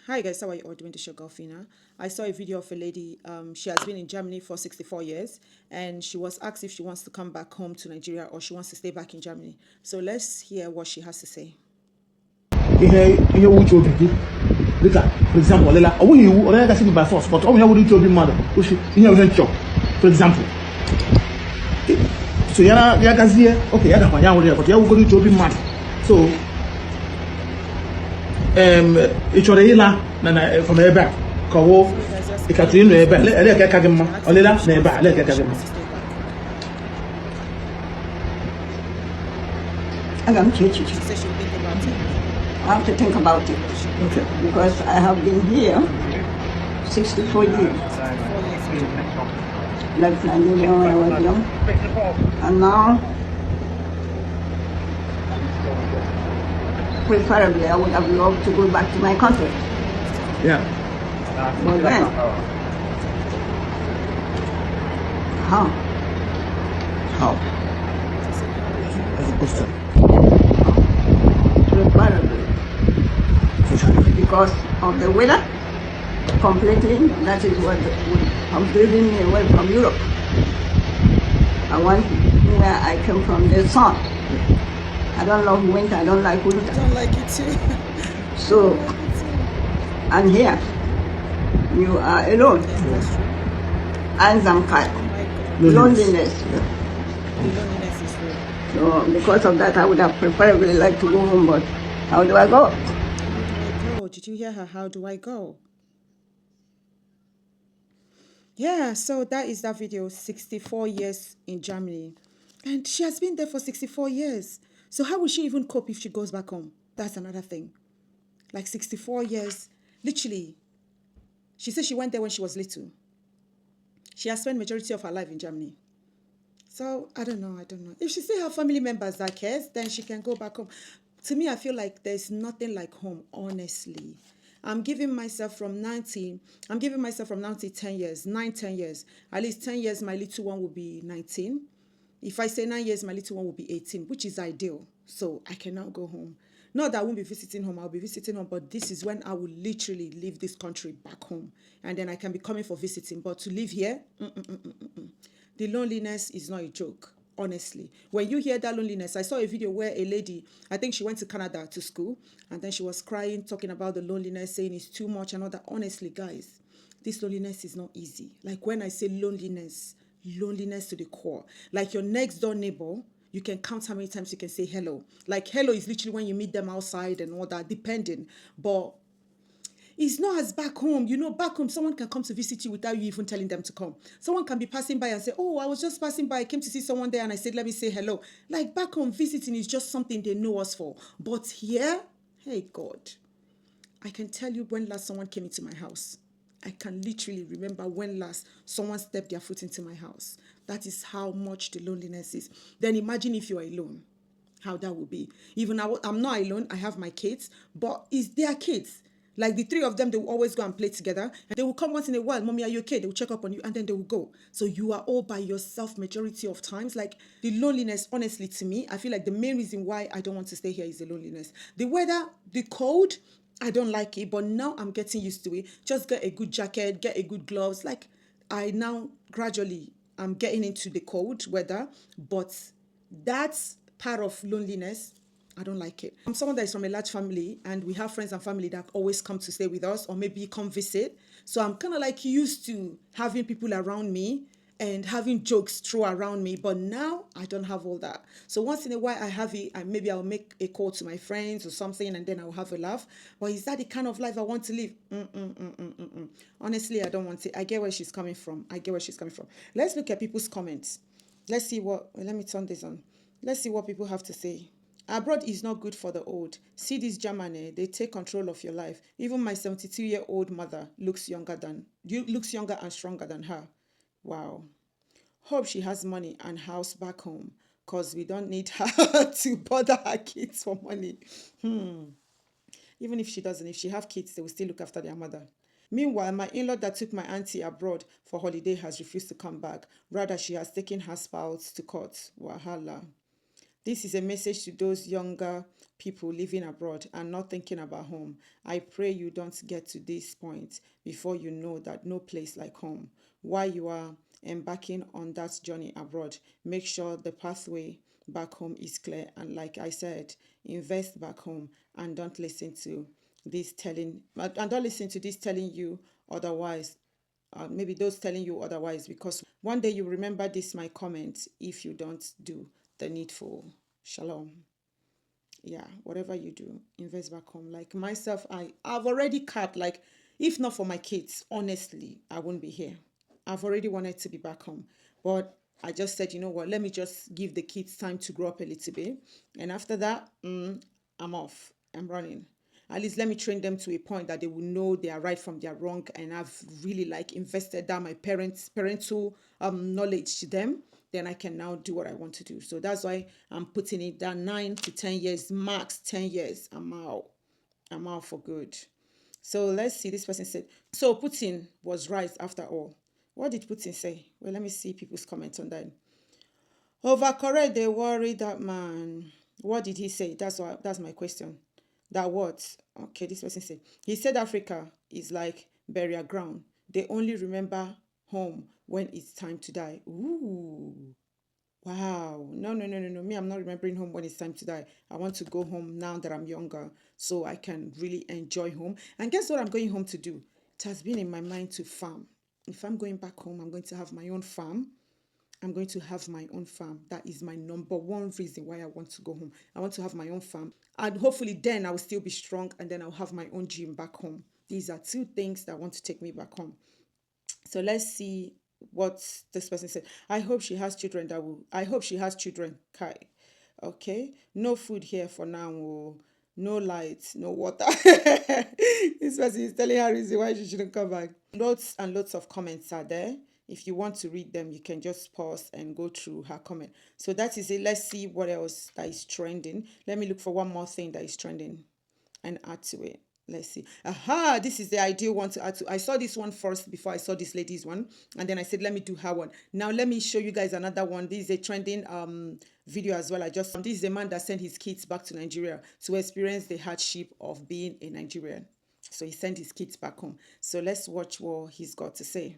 Hi guys, how are you all doing? This is your girl Fina. I saw a video of a lady. She has been in Germany for 64 years, and she was asked if she wants to come back home to Nigeria or she wants to stay back in Germany. So let's hear what she has to say. Ihe uche obi gị dịka for example ọlela ọ bụghị iwu ọlela gasị gị by force but ọ bụ ihe wụrụ uche obi mmadụ ochi ihe ihe nchọ for example so ya gazie oke ya gakwa ya nwere ya but ya wụgoro uche obi mmadụ so ị chọrọ ịla na from ebe a ka ọ ịkatụ ịnọ ebe a ele ka gị mma ọlela na ebe a ele ka gị mma Agam Chichi. She said she'll think about it. I have to think about it okay because I have been here 64 years. 4 years. Left Nigeria when I was young. And now, preferably, I would have loved to go back to my country. yeah But then, how? how as a question Preferably. Because of the weather, completely, that is what has driven me away from Europe. I want where I came from, the sun. I don't love winter, I don't like I winter. don't like it too. So, and here, you are alone. That's true. Einsamkeit, Oh my God. loneliness. The loneliness is real. So, because of that, I would have preferably liked to go home, but how do I go? How do I go? Did you hear her? How do I go? Yeah, so that is that video, 64 years in Germany. And she has been there for 64 years. So how will she even cope if she goes back home? That's another thing. Like 64 years, literally. She said she went there when she was little. She has spent majority of her life in Germany. So I don't know. If she still have family members that cares, then she can go back home. To me, I feel like there's nothing like home, honestly. I'm giving myself from now to 10 years, 10 years. At least 10 years, my little one will be 19. If I say 9 years, my little one will be 18, which is ideal. So I can now go home. Not that I won't be visiting home, I'll be visiting home, but this is when I will literally leave this country back home. And then I can be coming for visiting. But to live here, the loneliness is not a joke, honestly. When you hear that loneliness, I saw a video where a lady, I think she went to Canada to school, and then she was crying, talking about the loneliness, saying it's too much and all that. Honestly, guys, this loneliness is not easy. Like when I say loneliness to the core. Like your next door neighbor, you can count how many times you can say hello. Like hello is literally when you meet them outside and all that, depending. But it's not as back home. You know, back home, someone can come to visit you without you even telling them to come. Someone can be passing by and say, oh, I was just passing by. I came to see someone there and I said, let me say hello. Like back home, visiting is just something they know us for. But here, hey, God, I can tell you when last someone came into my house. I can literally remember when last someone stepped their foot into my house. That is how much the loneliness is. Then imagine if you are alone, how that would be. Even I'm not alone, I have my kids, but it's their kids. Like the three of them, they will always go and play together. And they will come once in a while, Mommy, are you okay? They will check up on you and then they will go. So you are all by yourself majority of times. Like the loneliness, honestly, to me, I feel like the main reason why I don't want to stay here is the loneliness. The weather, the cold, I don't like it, but now I'm getting used to it. Just get a good jacket, get a good gloves. Like I now gradually I'm getting into the cold weather, but that's part of loneliness. I don't like it. I'm someone that is from a large family and we have friends and family that always come to stay with us or maybe come visit. So I'm kind of like used to having people around me and having jokes thrown around me. But now I don't have all that. So once in a while I have it, and maybe I'll make a call to my friends or something and then I'll have a laugh. But is that the kind of life I want to live? Honestly, I don't want it. I get where she's coming from. Let's look at people's comments. Let's see let me turn this on. Let's see what people have to say. Abroad is not good for the old. See this Germany, they take control of your life. Even my 72-year-old mother looks younger and stronger than her. Wow. Hope she has money and house back home because we don't need her to bother her kids for money. Even if she doesn't, if she have kids, they will still look after their mother. Meanwhile, my in-law that took my auntie abroad for holiday has refused to come back. Rather, she has taken her spouse to court. Wahala. This is a message to those younger people living abroad and not thinking about home. I pray you don't get to this point before you know that no place like home. While you are embarking on that journey abroad, make sure the pathway back home is clear. And like I said, invest back home and don't listen to this telling you otherwise. Maybe those telling you otherwise, because one day you remember this my comment if you don't do the needful. Shalom. Yeah, whatever you do, invest back home. Like myself, I've already capped, like, if not for my kids, honestly, I wouldn't be here. I've already wanted to be back home. But I just said, you know what, let me just give the kids time to grow up a little bit. And after that, I'm off. I'm running. At least let me train them to a point that they will know they are right from their wrong. And I've really like invested that my parental knowledge to them. Then I can now do what I want to do. So that's why I'm putting it that 9 to 10 years, max 10 years. I'm out. I'm out for good. So let's see. This person said, so Putin was right after all. What did Putin say? Well, let me see people's comments on that. Overcorrect, they worry that man. What did he say? That's my question. That what? Okay, this person said. He said Africa is like burial ground. They only remember home when it's time to die. Ooh. Wow. No. Me, I'm not remembering home when it's time to die. I want to go home now that I'm younger so I can really enjoy home. And guess what I'm going home to do? It has been in my mind to farm. If I'm going back home, I'm going to have my own farm. I'm going to have my own farm. That is my number one reason why I want to go home. I want to have my own farm. And hopefully then I will still be strong and then I'll have my own gym back home. These are two things that want to take me back home. So let's see what this person said. I hope she has children Kai. Okay. No food here for now. Oh. No lights, no water. This person is telling her reason why she shouldn't come back. Lots and lots of comments are there. If you want to read them, you can just pause and go through her comment. So that is it. Let's see what else that is trending. Let me look for one more thing that is trending and add to it. Let's see. Aha, this is the ideal one to add to. I saw this one first before I saw this lady's one. And then I said, let me do her one. Now, let me show you guys another one. This is a trending video as well. This is a man that sent his kids back to Nigeria to experience the hardship of being a Nigerian. So he sent his kids back home. So let's watch what he's got to say.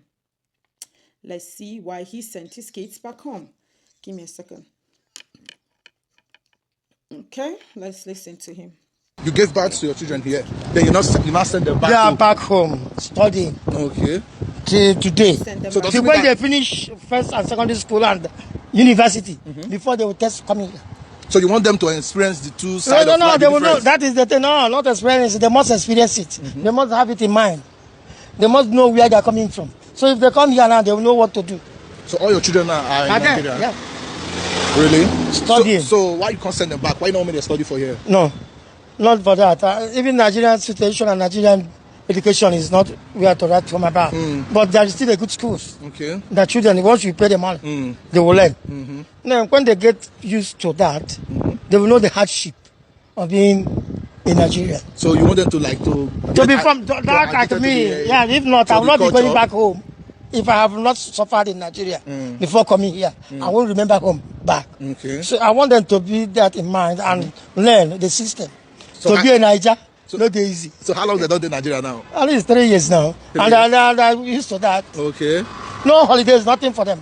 Let's see why he sent his kids back home. Give me a second. Okay, let's listen to him. You gave birth to your children here, then you not send them back They are home. back home studying Okay. till today. So does Till it mean when that they finish first and secondary school and university, before they will test coming here. so you want them to experience the two sides No, of life? they The will know. difference? That is the thing. No, not experience. They must experience it. They must have it in mind. They must know where they are coming from. So if they come here now, they will know what to do. So all your children are in Nigeria? Yeah. Really? Studying. So why you can't send them back? Why not make them study for here? No, not for that. Even Nigerian situation and Nigerian education is not where to write from about. But there is still a good schools. Okay. The children, once you pay them money, they will learn. Now, when they get used to that, they will know the hardship of being in Nigeria. So you want them to like to Be from that like me. Yeah, if not, I will not be going back home. If I have not suffered in Nigeria before coming here, I won't remember home back. Okay. So I want them to be that in mind and learn the system. So to be a Niger, so- not easy. So how long they don't do Nigeria now? At least 3 years now. And they're used to that. Okay. No holidays, nothing for them.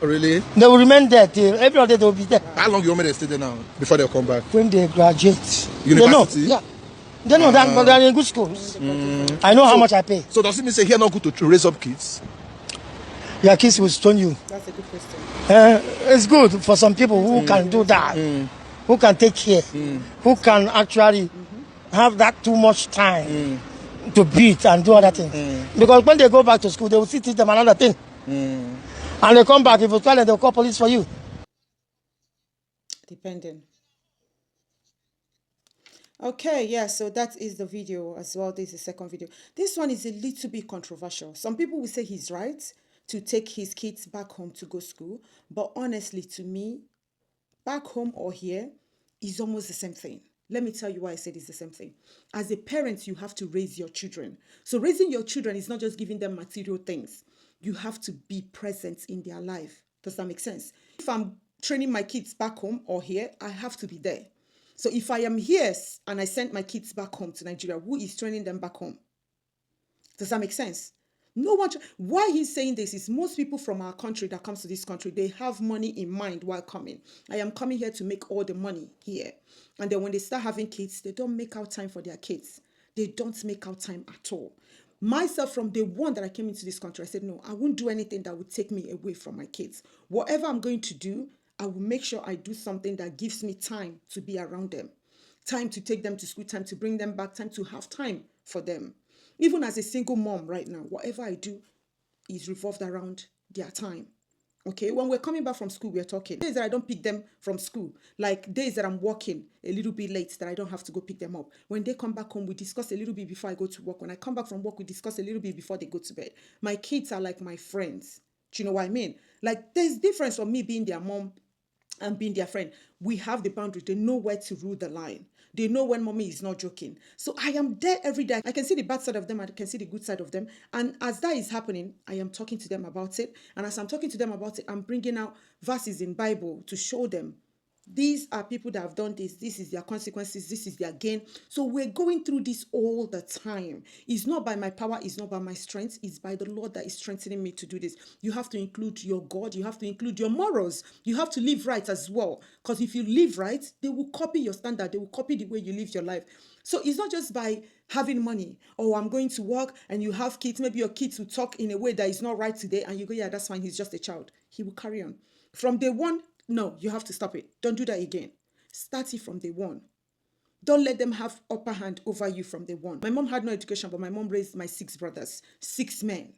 Really? They will remain there till every day they will be there. How long you want me to stay there now before they come back? When they graduate. University? They know. Yeah. They know that, but they're in good schools. I know how much I pay. So does it mean say here not good to raise up kids? Your kids will stone you. That's a good question. It's good for some people who can do that, who can take care, who can actually have that too much time to beat and do other things. Because when they go back to school, they will still teach them another thing. And they come back, if you tell them, they'll call police for you. Depending. Okay, yeah, so that is the video as well. This is the second video. This one is a little bit controversial. Some people will say he's right to take his kids back home to go school. But honestly, to me, back home or here is almost the same thing. Let me tell you why I said it's the same thing. As a parent, you have to raise your children. So raising your children is not just giving them material things. You have to be present in their life. Does that make sense? If I'm training my kids back home or here, I have to be there. So if I am here and I send my kids back home to Nigeria, who is training them back home? Does that make sense? No one. Why he's saying this is most people from our country that comes to this country, they have money in mind while coming. I am coming here to make all the money here. And then when they start having kids, they don't make out time for their kids. They don't make out time at all. Myself, from the one that I came into this country, I said, no, I won't do anything that would take me away from my kids. Whatever I'm going to do, I will make sure I do something that gives me time to be around them. Time to take them to school, time to bring them back, time to have time for them. Even as a single mom right now, whatever I do is revolved around their time. Okay, when we're coming back from school, we're talking. Days that I don't pick them from school, like days that I'm working a little bit late, that I don't have to go pick them up. When they come back home, we discuss a little bit before I go to work. When I come back from work, we discuss a little bit before they go to bed. My kids are like my friends. Do you know what I mean? Like, there's difference from me being their mom and being their friend. We have the boundary. They know where to rule the line. They know when mommy is not joking. So I am there every day. I can see the bad side of them. I can see the good side of them. And as that is happening, I am talking to them about it. And as I'm talking to them about it, I'm bringing out verses in Bible to show them. These are people that have done this. This is their consequences. This is their gain. So we're going through this all the time. It's not by my power. It's not by my strength. It's by the Lord that is strengthening me to do this. You have to include your God. You have to include your morals. You have to live right as well. Because if you live right, they will copy your standard. They will copy the way you live your life. So it's not just by having money, or I'm going to work and you have kids. Maybe your kids will talk in a way that is not right today. And you go, yeah, that's fine. He's just a child. He will carry on. From day one, no, you have to stop it. Don't do that again. Start it from day one. Don't let them have upper hand over you from day one. My mom had no education, but my mom raised my 6 brothers, 6 men.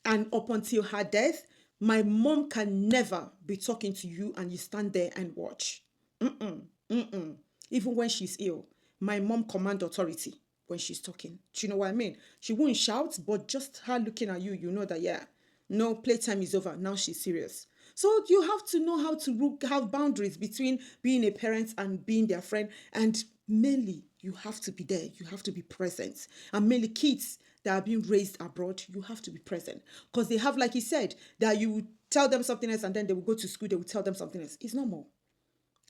And up until her death, my mom can never be talking to you and you stand there and watch. Even when she's ill, my mom commands authority when she's talking. Do you know what I mean? She won't shout, but just her looking at you, you know that, yeah, no, playtime is over. Now she's serious. So you have to know how to have boundaries between being a parent and being their friend. And mainly, you have to be there. You have to be present. And mainly kids that are being raised abroad, you have to be present. Because they have, like he said, that you tell them something else and then they will go to school, they will tell them something else. It's normal.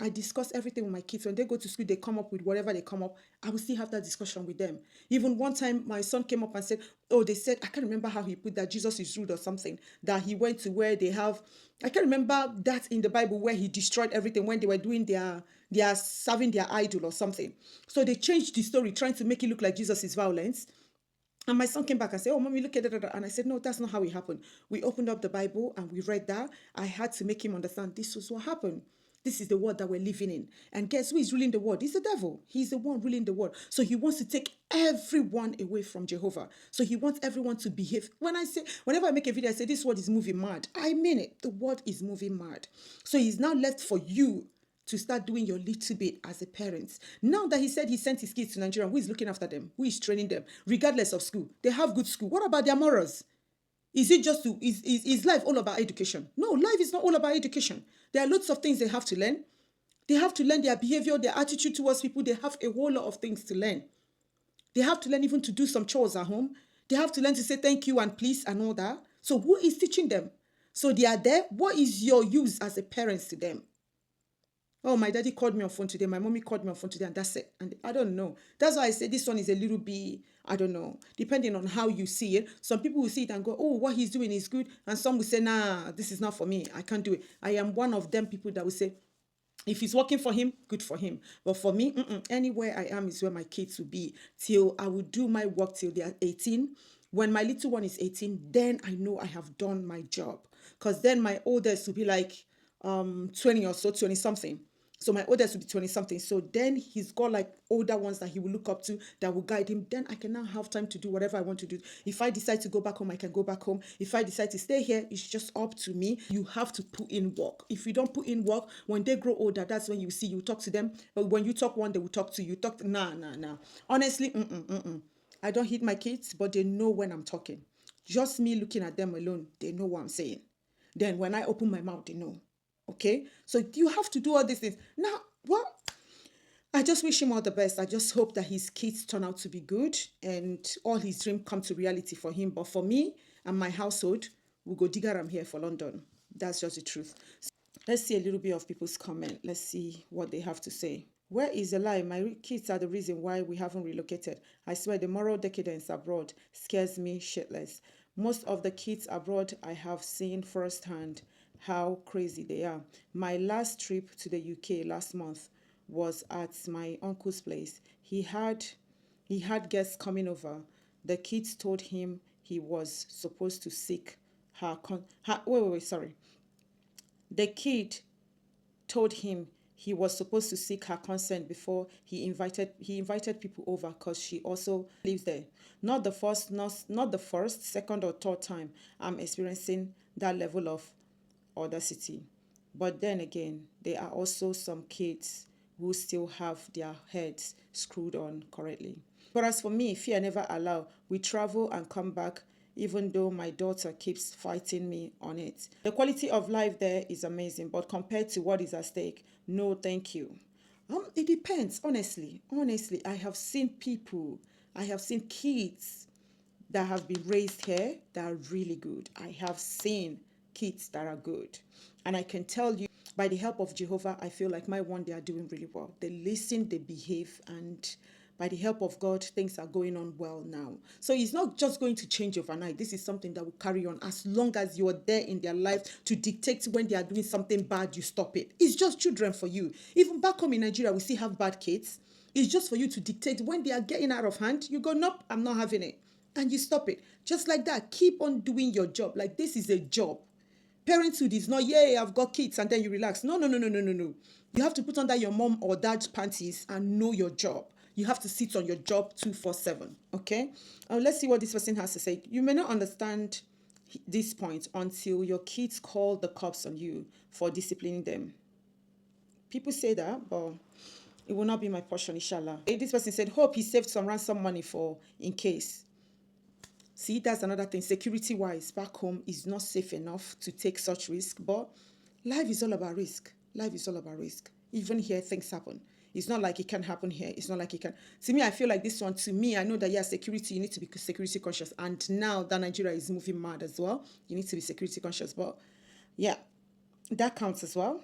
I discuss everything with my kids. When they go to school, they come up with whatever they come up. I will still have that discussion with them. Even one time, my son came up and said, oh, they said, I can't remember how he put that, Jesus is rude or something, that he went to where they have, I can't remember that in the Bible where he destroyed everything when they were doing their serving their idol or something. So they changed the story, trying to make it look like Jesus is violence. And my son came back and said, oh, mommy, look at that. And I said, no, that's not how it happened. We opened up the Bible and we read that. I had to make him understand this was what happened. This is the world that we're living in. And guess who is ruling the world? He's the devil. He's the one ruling the world. So he wants to take everyone away from Jehovah. So he wants everyone to behave. Whenever I make a video, I say this world is moving mad. I mean it. The world is moving mad. So he's now left for you to start doing your little bit as a parent. Now that he said he sent his kids to Nigeria, who is looking after them? Who is training them? Regardless of school. They have good school. What about their morals? Is it just is life all about education? No, life is not all about education. There are lots of things they have to learn. They have to learn their behavior, their attitude towards people. They have a whole lot of things to learn. They have to learn even to do some chores at home. They have to learn to say thank you and please and all that. So who is teaching them? So they are there. What is your use as a parent to them? Oh, my daddy called me on phone today. My mommy called me on phone today, and that's it. And I don't know. That's why I say this one is a little bit, I don't know, depending on how you see it. Some people will see it and go, oh, what he's doing is good. And some will say, nah, this is not for me. I can't do it. I am one of them people that will say, if it's working for him, good for him. But for me, anywhere I am is where my kids will be. Till I will do my work till they are 18. When my little one is 18, then I know I have done my job. Because then my oldest will be like 20 or so, 20 something. So my oldest will be 20 something. So then he's got like older ones that he will look up to that will guide him. Then I can now have time to do whatever I want to do. If I decide to go back home, I can go back home. If I decide to stay here, it's just up to me. You have to put in work. If you don't put in work, when they grow older, that's when you see you talk to them. But when you talk one, they will talk to you. Nah. Honestly, I don't hit my kids, but they know when I'm talking. Just me looking at them alone, they know what I'm saying. Then when I open my mouth, they know. Okay, so you have to do all these things. Now, what? I just wish him all the best. I just hope that his kids turn out to be good and all his dreams come to reality for him. But for me and my household, we go digger am here for London. That's just the truth. Let's see a little bit of people's comment. Let's see what they have to say. Where is the lie? My kids are the reason why we haven't relocated. I swear the moral decadence abroad scares me shitless. Most of the kids abroad I have seen firsthand how crazy they are. My last trip to the UK last month was at my uncle's place. He had guests coming over. The kids told him he was supposed to seek sorry. The kid told him he was supposed to seek her consent before he invited people over because she also lives there. Not the first, second or third time I'm experiencing that level of audacity. But then again, there are also some kids who still have their heads screwed on correctly. But as for me, fear never allow. We travel and come back even though my daughter keeps fighting me on it. The quality of life there is amazing, but compared to what is at stake, no thank you. It depends, honestly. Honestly, I have seen kids that have been raised here that are really good. I have seen kids that are good. And I can tell you, by the help of Jehovah, I feel like my one, they are doing really well. They listen, they behave, and by the help of God, things are going on well now. So it's not just going to change overnight. This is something that will carry on as long as you are there in their life to dictate when they are doing something bad, you stop it. It's just children for you. Even back home in Nigeria, we still have bad kids. It's just for you to dictate when they are getting out of hand. You go, nope, I'm not having it. And you stop it. Just like that. Keep on doing your job. Like this is a job. Parenthood is not, yay, I've got kids, and then you relax. No. You have to put under your mom or dad's panties and know your job. You have to sit on your job 24/7, okay? Let's see what this person has to say. You may not understand this point until your kids call the cops on you for disciplining them. People say that, but it will not be my portion, inshallah. This person said, hope he saved some ransom money for in case. See, that's another thing. Security-wise, back home is not safe enough to take such risk, but life is all about risk. Life is all about risk. Even here, things happen. It's not like it can happen here. It's not like it can. To me, I feel like this one, to me, I know that, yeah, security, you need to be security conscious. And now that Nigeria is moving mad as well, you need to be security conscious. But yeah, that counts as well.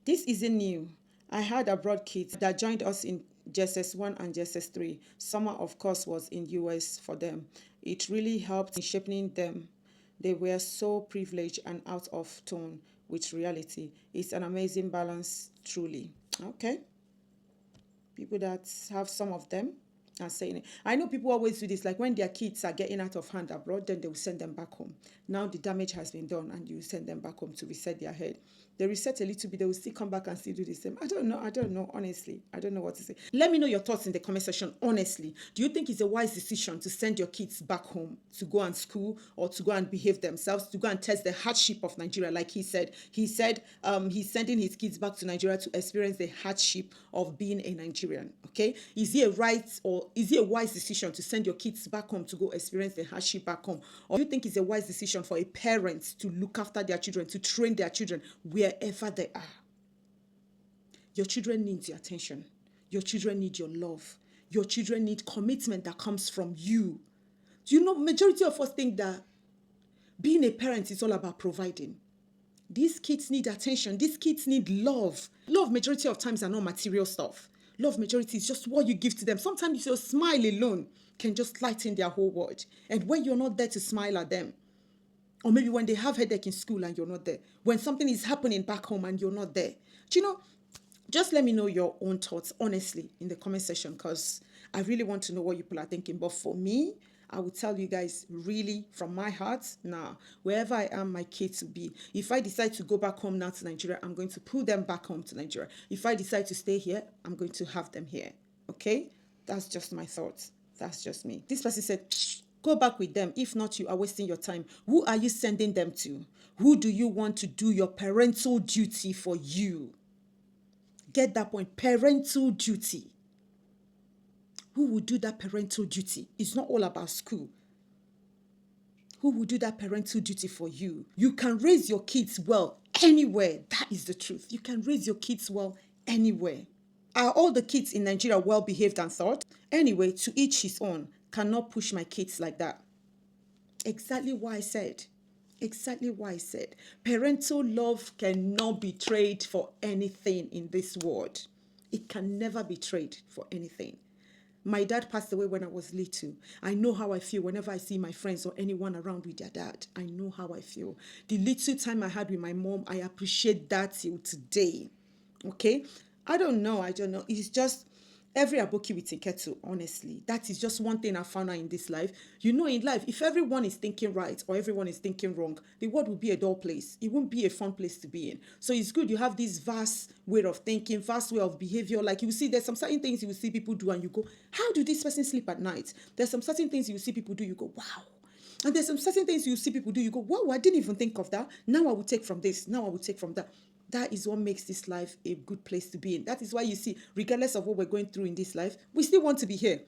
This isn't new. I had abroad kids that joined us in JSS 1 and JSS 3. Summer, of course, was in US for them. It really helped in shaping them. They were so privileged and out of tune with reality. It's an amazing balance, truly. Okay. People that have some of them are saying it. I know people always do this, like when their kids are getting out of hand abroad, then they will send them back home. Now the damage has been done and you send them back home to reset their head. They reset a little bit, they will still come back and still do the same. I don't know, honestly. I don't know what to say. Let me know your thoughts in the comment section, honestly. Do you think it's a wise decision to send your kids back home to go and school or to go and behave themselves, to go and test the hardship of Nigeria, like he said? He said he's sending his kids back to Nigeria to experience the hardship of being a Nigerian, okay? Is it a right or is it a wise decision to send your kids back home to go experience the hardship back home? Or do you think it's a wise decision for a parent to look after their children, to train their children wherever they are? Your children need your attention. Your children need your love. Your children need commitment that comes from you. Do you know, majority of us think that being a parent is all about providing. These kids need attention. These kids need love. Love, majority of times, are not material stuff. Love, majority, is just what you give to them. Sometimes your smile alone can just lighten their whole world. And when you're not there to smile at them, or maybe when they have headache in school and you're not there, when something is happening back home and you're not there, do you know, just let me know your own thoughts, honestly, in the comment section, because I really want to know what you people are thinking. But for me, I will tell you guys really from my heart, wherever I am, my kids will be. If I decide to go back home now to Nigeria, I'm going to pull them back home to Nigeria. If I decide to stay here, I'm going to have them here. Okay? That's just my thoughts. That's just me. This person said, go back with them. If not, you are wasting your time. Who are you sending them to? Who do you want to do your parental duty for you? Get that point. Parental duty. Who will do that parental duty? It's not all about school. Who will do that parental duty for you? You can raise your kids well anywhere. That is the truth. You can raise your kids well anywhere. Are all the kids in Nigeria well behaved and thought? Anyway, to each his own. Cannot push my kids like that. Exactly what I said. Exactly why I said parental love cannot be traded for anything in this world. It can never be traded for anything. My dad passed away when I was little. I know how I feel whenever I see my friends or anyone around with their dad. I know how I feel. The little time I had with my mom, I appreciate that till today. Okay? I don't know. It's just every aboki with a kettle, honestly. That is just one thing I found out in this life. You know, in life, if everyone is thinking right or everyone is thinking wrong, the world will be a dull place. It won't be a fun place to be in. So it's good you have this vast way of thinking, vast way of behavior. Like you see, there's some certain things you will see people do and you go, how do this person sleep at night? There's some certain things you see people do, you go, wow. And there's some certain things you see people do, you go, wow, I didn't even think of that. Now I will take from this. Now I will take from that. That is what makes this life a good place to be in. That is why you see, regardless of what we're going through in this life, we still want to be here.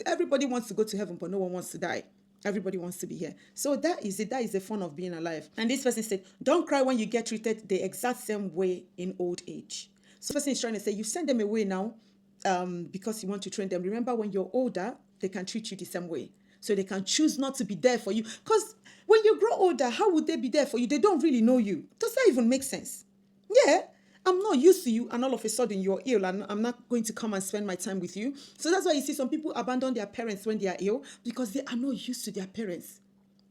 Everybody wants to go to heaven, but no one wants to die. Everybody wants to be here. So that is it. That is the fun of being alive. And this person said, don't cry when you get treated the exact same way in old age. So this person is trying to say, you send them away now because you want to train them. Remember, when you're older, they can treat you the same way. So they can choose not to be there for you. Because when you grow older, how would they be there for you? They don't really know you. Does that even make sense? Yeah, I'm not used to you and all of a sudden you're ill and I'm not going to come and spend my time with you. So that's why you see some people abandon their parents when they are ill because they are not used to their parents.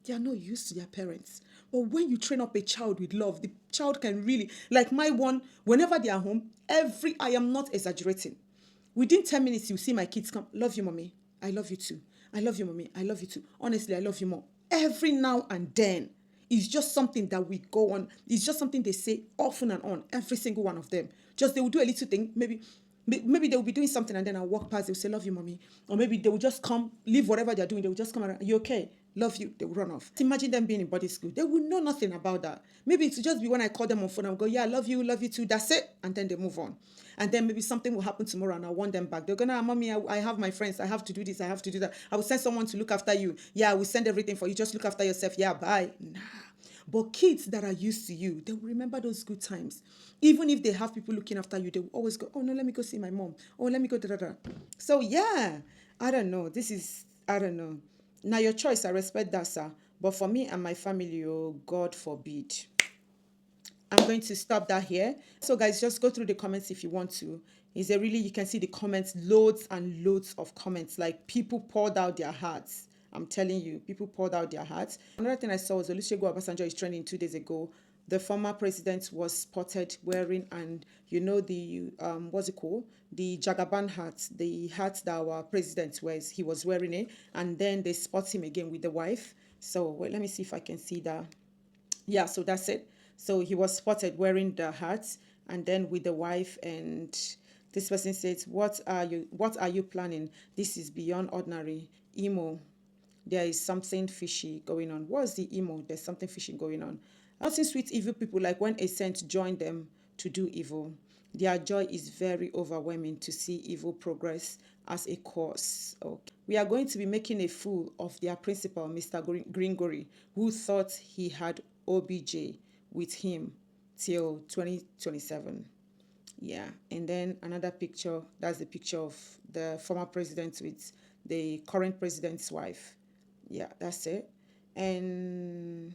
They are not used to their parents. But when you train up a child with love, the child can really, like my one, whenever they are home, I am not exaggerating. Within 10 minutes, you see my kids come, love you, mommy. I love you too. I love you, mommy. I love you too. Honestly, I love you more. Every now and then, it's just something that we go on. It's just something they say often and on, every single one of them. Just they will do a little thing, maybe they will be doing something and then I'll walk past, they'll say, love you, mommy. Or maybe they will just come, leave whatever they're doing, they will just come around, are you okay? Love you, they will run off. Imagine them being in body school. They will know nothing about that. Maybe it will just be when I call them on phone, I'll go, yeah, love you too, that's it. And then they move on. And then maybe something will happen tomorrow and I want them back. They're gonna, mommy, I have my friends. I have to do this. I have to do that. I will send someone to look after you. Yeah, I will send everything for you. Just look after yourself. Yeah, bye. Nah. But kids that are used to you, they will remember those good times. Even if they have people looking after you, they will always go, oh no, let me go see my mom. Oh, let me go da. So yeah, I don't know. I don't know. Now your choice, I respect that, sir. But for me and my family, oh, God forbid. I'm going to stop that here. So guys, just go through the comments if you want to. Is there really, you can see the comments, loads and loads of comments. Like people poured out their hearts. I'm telling you, people poured out their hearts. Another thing I saw was Olusegun Obasanjo is trending 2 days ago. The former president was spotted wearing, and you know the, what's it called? The Jagaban hat, the hat that our president wears. He was wearing it. And then they spot him again with the wife. So wait, let me see if I can see that. Yeah, so that's it. So he was spotted wearing the hat and then with the wife, and this person says, what are you planning? This is beyond ordinary. Emo, there is something fishy going on. What's the emo? There's something fishy going on. Nothing sweet evil people, like when a saint joined them to do evil. Their joy is very overwhelming to see evil progress as a cause. Okay. We are going to be making a fool of their principal, Mr. Gregory, who thought he had OBJ with him till 2027. Yeah, and then another picture, that's the picture of the former president with the current president's wife. Yeah, that's it. And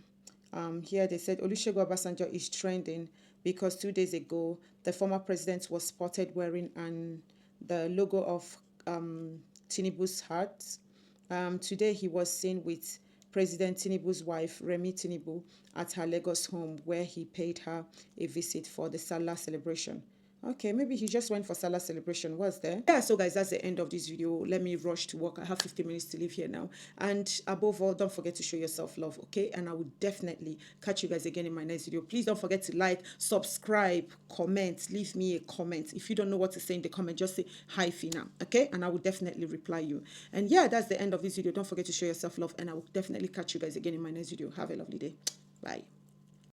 here they said Olusegun Obasanjo is trending because 2 days ago the former president was spotted wearing the logo of Tinubu's hat. Today he was seen with President Tinubu's wife, Remi Tinubu, at her Lagos home where he paid her a visit for the Salah celebration. Okay, maybe he just went for Salah celebration. What's there? Yeah, so guys, that's the end of this video. Let me rush to work. I have 15 minutes to leave here now. And above all, don't forget to show yourself love, okay? And I will definitely catch you guys again in my next video. Please don't forget to like, subscribe, comment, leave me a comment. If you don't know what to say in the comment, just say hi, Fina, okay? And I will definitely reply you. And yeah, that's the end of this video. Don't forget to show yourself love, and I will definitely catch you guys again in my next video. Have a lovely day. Bye.